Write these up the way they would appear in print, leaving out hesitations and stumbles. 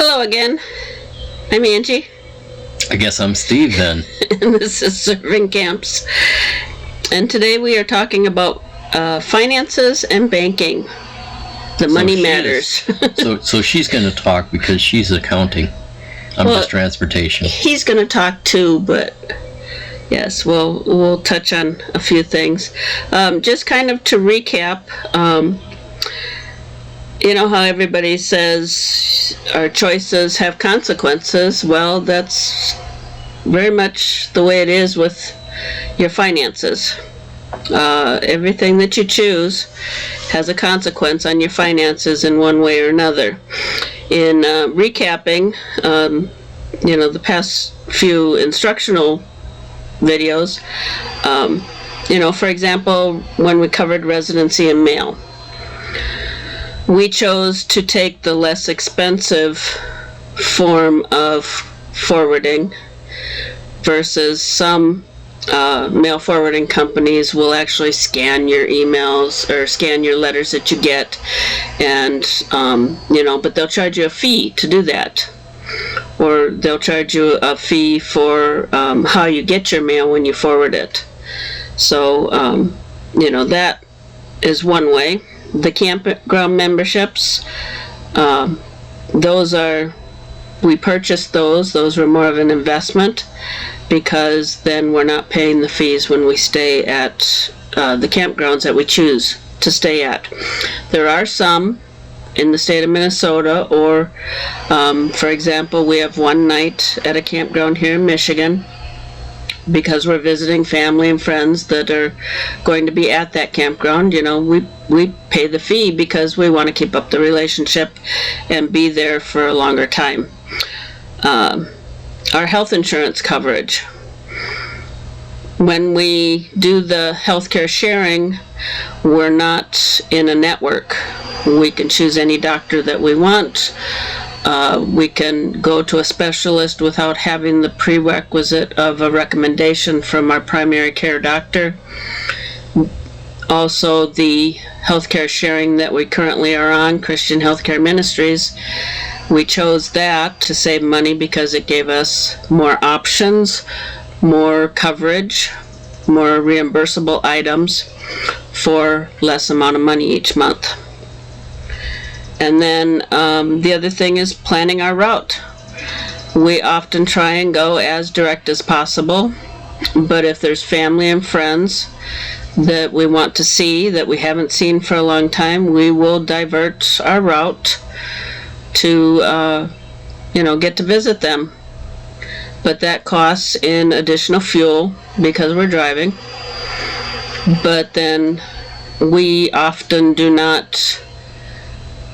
Hello again. I'm Angie. I guess I'm Steve then. And this is Serving Camps. And today we are talking about finances and banking. The money matters. so she's going to talk because she's accounting. I'm just transportation. He's going to talk too, but yes, we'll touch on a few things. Just kind of to recap, you know how everybody says our choices have consequences? Well, that's very much the way it is with your finances. Everything that you choose has a consequence on your finances in one way or another. In recapping, the past few instructional videos, for example, when we covered residency and mail, we chose to take the less expensive form of forwarding versus some mail forwarding companies will actually scan your emails or scan your letters that you get, and but they'll charge you a fee to do that, or they'll charge you a fee for how you get your mail when you forward it. So that is one way. The campground memberships, we purchased those were more of an investment, because then we're not paying the fees when we stay at the campgrounds that we choose to stay at. There are some in the state of Minnesota, or for example, we have one night at a campground here in Michigan because we're visiting family and friends that are going to be at that campground. We pay the fee because we want to keep up the relationship and be there for a longer time. Our health insurance coverage. When we do the healthcare sharing, we're not in a network. We can choose any doctor that we want. We can go to a specialist without having the prerequisite of a recommendation from our primary care doctor. Also, the healthcare sharing that we currently are on, Christian Healthcare Ministries, we chose that to save money because it gave us more options, more coverage, more reimbursable items for less amount of money each month. And then the other thing is planning our route. We often try and go as direct as possible, but if there's family and friends that we want to see that we haven't seen for a long time, we will divert our route to get to visit them. But that costs in additional fuel because we're driving. But then we often do not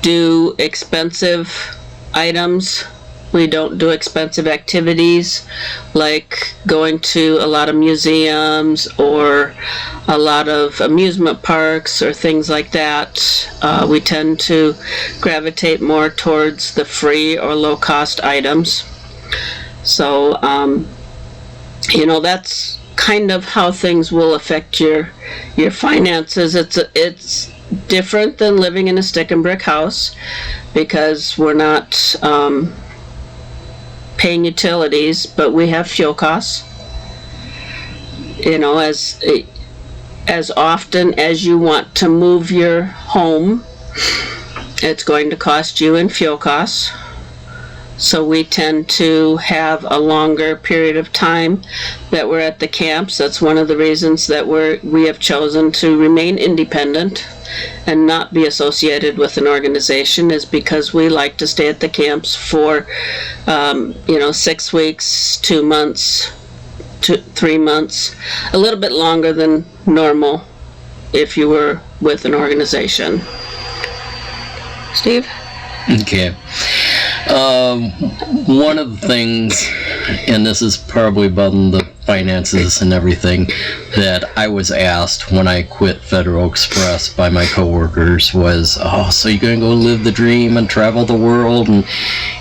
do expensive items. We don't do expensive activities like going to a lot of museums or a lot of amusement parks or things like that. We tend to gravitate more towards the free or low-cost items. So, that's kind of how things will affect your finances. It's different than living in a stick and brick house because we're not paying utilities, but we have fuel costs. As often as you want to move your home, it's going to cost you in fuel costs. So we tend to have a longer period of time that we're at the camps. That's one of the reasons that we have chosen to remain independent and not be associated with an organization, is because we like to stay at the camps for 6 weeks, 2 months, 3 months, a little bit longer than normal if you were with an organization. Steve? Okay. One of the things, and this is probably about the finances and everything, that I was asked when I quit Federal Express by my coworkers was, so you're going to go live the dream and travel the world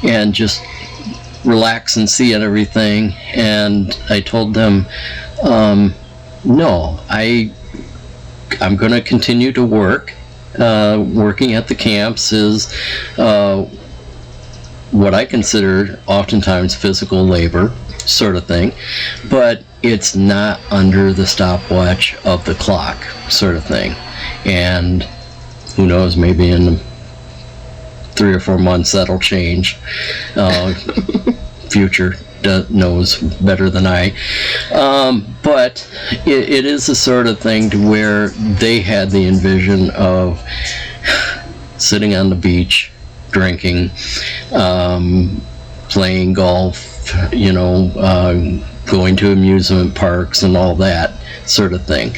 and just relax and see and everything? And I told them, no, I'm going to continue to work. Working at the camps is what I consider oftentimes physical labor sort of thing, but it's not under the stopwatch of the clock sort of thing. And who knows, maybe in 3 or 4 months that'll change. Future knows better than I. But it is the sort of thing to where they had the envision of sitting on the beach, drinking, playing golf, going to amusement parks and all that sort of thing.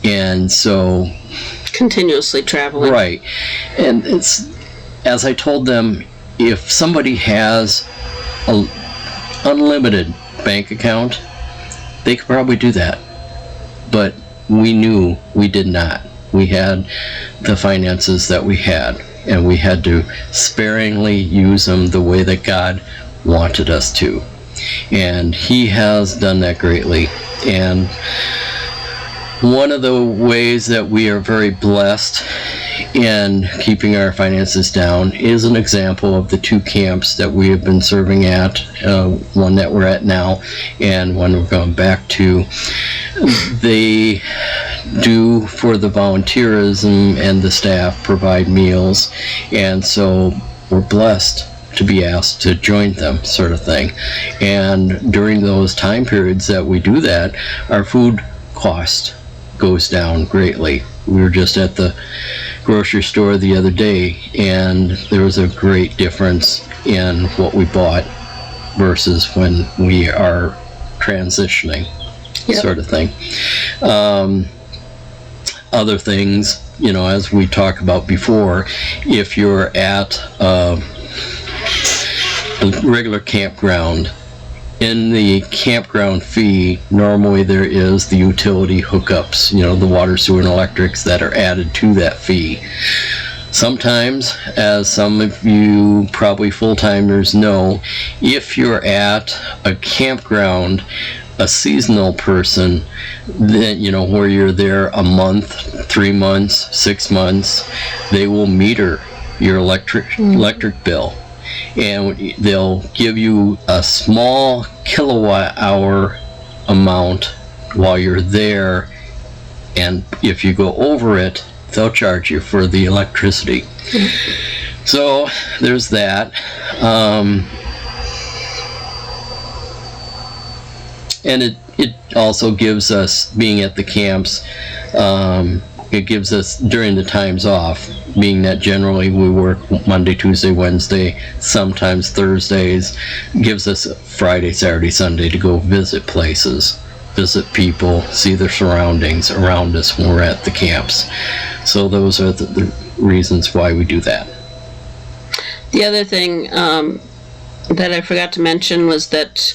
And so... continuously traveling. Right. And it's, as I told them, if somebody has an unlimited bank account, they could probably do that. But we knew we did not. We had the finances that we had, and we had to sparingly use them the way that God wanted us to. And He has done that greatly. And one of the ways that we are very blessed in keeping our finances down is an example of the 2 camps that we have been serving at, one that we're at now and one we're going back to. They do, for the volunteerism and the staff, provide meals, and so we're blessed to be asked to join them, sort of thing. And during those time periods that we do that, our food cost goes down greatly. We were just at the grocery store the other day, and there was a great difference in what we bought versus when we are transitioning. Yep. Sort of thing. Other things, as we talked about before, if you're at a regular campground, in the campground fee, normally there is the utility hookups, the water, sewer, and electrics that are added to that fee. Sometimes, as some of you probably full-timers know, if you're at a campground, a seasonal person, then, where you're there a month, 3 months, 6 months, they will meter your electric bill. And they'll give you a small kilowatt hour amount while you're there, and if you go over it, they'll charge you for the electricity. So there's that. And it also gives us, being at the camps, it gives us, during the times off, being that generally we work Monday, Tuesday, Wednesday, sometimes Thursdays, gives us Friday, Saturday, Sunday to go visit places, visit people, see their surroundings around us when we're at the camps. So those are the reasons why we do that. The other thing that I forgot to mention was that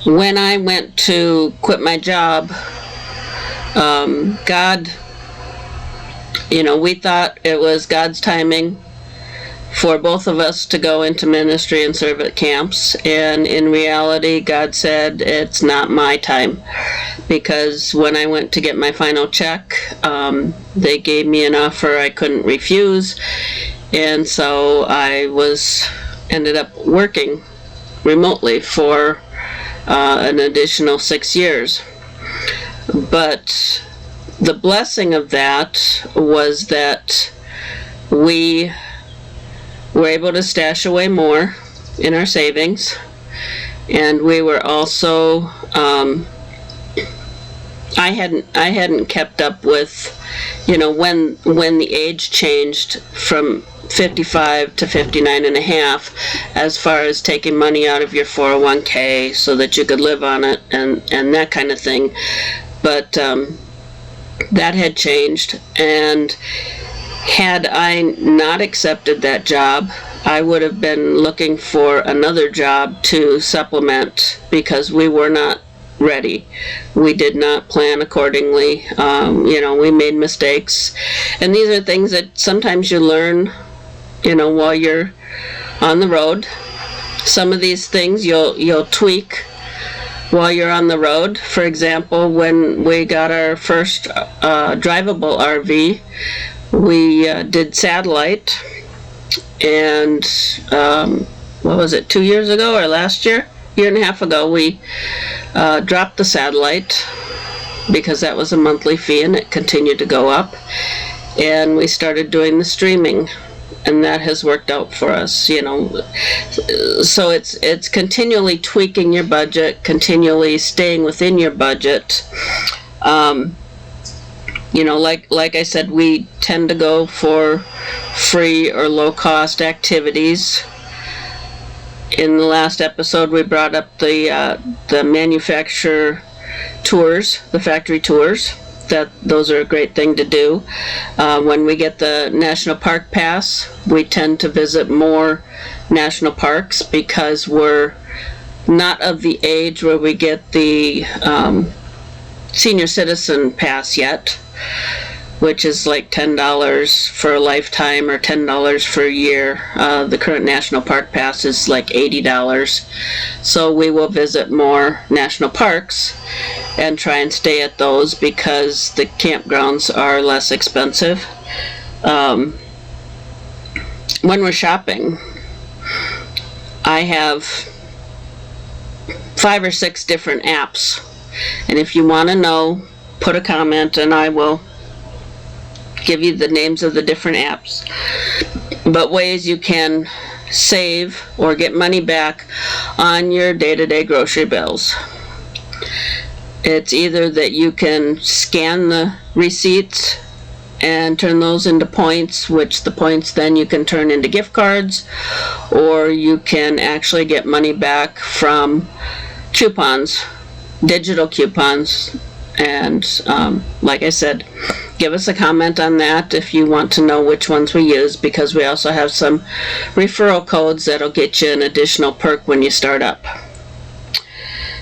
when I went to quit my job, God, we thought it was God's timing for both of us to go into ministry and serve at camps, and in reality, God said, it's not my time, because when I went to get my final check, they gave me an offer I couldn't refuse, and so I ended up working remotely for an additional 6 years. But the blessing of that was that we were able to stash away more in our savings, and we were also I hadn't kept up with when the age changed from 55 to 59 and a half, as far as taking money out of your 401k so that you could live on it and that kind of thing. But that had changed, and had I not accepted that job, I would have been looking for another job to supplement, because we were not ready. We did not plan accordingly. We made mistakes, and these are things that sometimes you learn while you're on the road. Some of these things you'll tweak while you're on the road. For example, when we got our first drivable RV, we did satellite, And what was it, 2 years ago or last year? Year and a half ago, we dropped the satellite because that was a monthly fee and it continued to go up. And we started doing the streaming, and that has worked out for us, you know. So it's continually tweaking your budget, continually staying within your budget. You know, like I said, we tend to go for free or low cost activities. In the last episode, we brought up the manufacturer tours, the factory tours. Those are a great thing to do. When we get the National Park Pass, we tend to visit more national parks because we're not of the age where we get the senior citizen pass yet, which is like $10 for a lifetime or $10 for a year. The current National Park Pass is like $80. So we will visit more national parks and try and stay at those because the campgrounds are less expensive. When we're shopping, I have 5 or 6 different apps. And if you want to know, put a comment and I will give you the names of the different apps. But ways you can save or get money back on your day-to-day grocery bills. It's either that you can scan the receipts and turn those into points, which the points then you can turn into gift cards, or you can actually get money back from coupons, digital coupons. And like I said, give us a comment on that if you want to know which ones we use, because we also have some referral codes that'll get you an additional perk when you start up.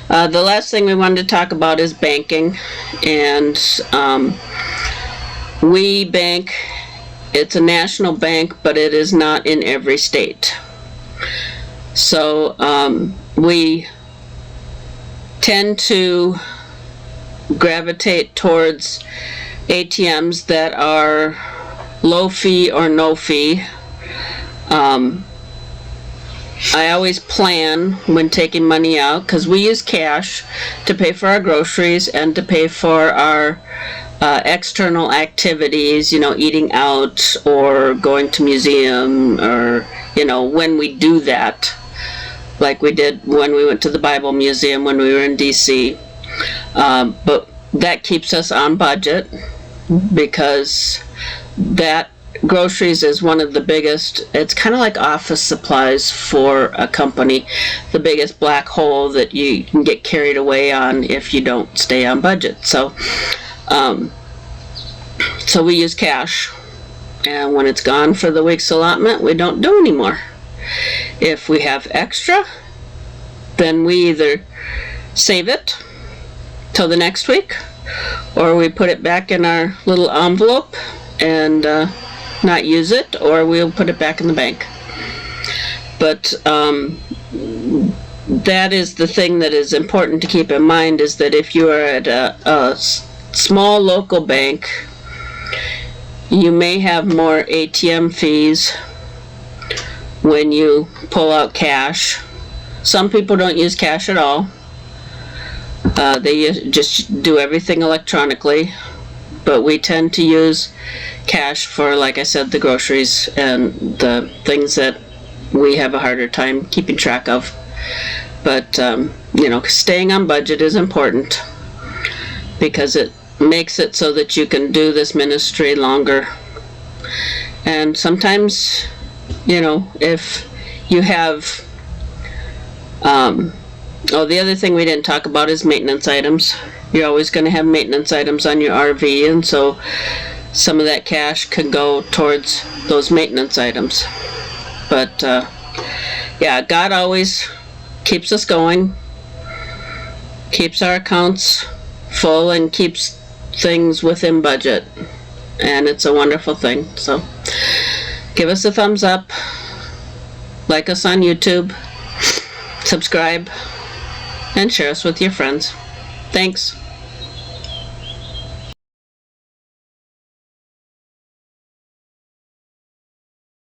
The last thing we wanted to talk about is banking. And we bank, it's a national bank, but it is not in every state. So we tend to gravitate towards ATMs that are low fee or no fee. I always plan when taking money out, because we use cash to pay for our groceries and to pay for our external activities, you know, eating out or going to museum, or, you know, when we do that, like we did when we went to the Bible Museum when we were in DC. But that keeps us on budget, because that groceries is one of the biggest, it's kind of like office supplies for a company, the biggest black hole that you can get carried away on if you don't stay on budget. So so we use cash, and when it's gone for the week's allotment, we don't do anymore. If we have extra, then we either save it till the next week, or we put it back in our little envelope and not use it, or we'll put it back in the bank. But that is the thing that is important to keep in mind, is that if you are at a small local bank, you may have more ATM fees when you pull out cash. Some people don't use cash at all. They just do everything electronically, but we tend to use cash for, like I said, the groceries and the things that we have a harder time keeping track of. But you know, staying on budget is important, because it makes it so that you can do this ministry longer. And sometimes, you know, if you have the other thing we didn't talk about is maintenance items. You're always going to have maintenance items on your RV, and so some of that cash could go towards those maintenance items. But yeah, God always keeps us going, keeps our accounts full, and keeps things within budget, and it's a wonderful thing. So give us a thumbs up, like us on YouTube, subscribe, and share us with your friends. Thanks.